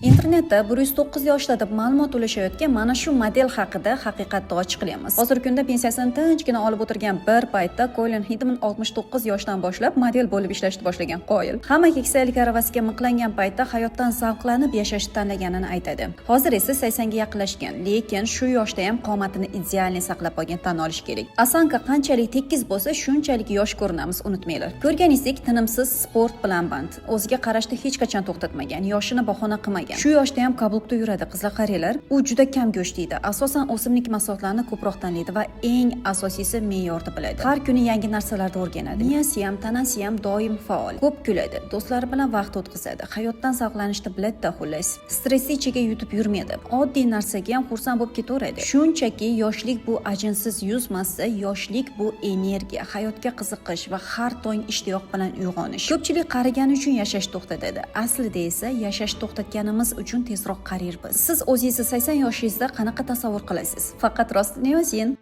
Internetda 109 yoshda deb ma'lumot ulashayotgan mana shu model haqida haqiqatni ochiqlaymiz. Hozirgi kunda pensiyasini tinchgina olib o'tirgan bir paytda Colin Hidman 69 yoshdan boshlab model bo'lib ishlashni boshlagan qoyil. Hamma keksalik aravasiga miqlangan paytda hayotdan zavqlanib yashashni tanlaganini aytadi. Hozir esa 80 ga yaqinlashgan, lekin shu yoshda ham qomatini idealni saqlab qolgan tan olish kerak. Asanka qanchalik tekis bo'lsa, shunchalik yosh ko'rinamiz, unutmanglar. Ko'rganingizdek, tinimsiz sport bilan band. O'ziga qarashni hech qachon to'xtatmagan, yoshini bahona qilmagan. Shu yoshda ham kablukda yuradi, qizlar qaranglar. U juda kam go'sht yeydi. Asosan o'simlik mahsulotlarini ko'proq tanlaydi va eng asosiysi me'yorni biladi. Har kuni yangi narsalarni o'rganadi. Miyasi ham, tanasi ham doim faol. Ko'p kuladi, do'stlari bilan vaqt o'tkazadi. Hayotdan zavqlanishni biladi, xullas. Stressni ichiga yutib yurmaydi. Oddiy narsaga ham xursand bo'lib ketaveradi. Shunchaki yoshlik bu ajinsiz yuz massa, yoshlik bu energiya, hayotga qiziqish va har tong ishtiyoq bilan uyg'onish. Ko'pchilik qarigani uchun yashash to'xtatadi. Aslida esa yashash to'xtatganimiz uchun tezroq qariymiz. Siz o'zingizni 80 yoshingizda qanaqa tasavvur qilasiz? Faqat rostini yozing.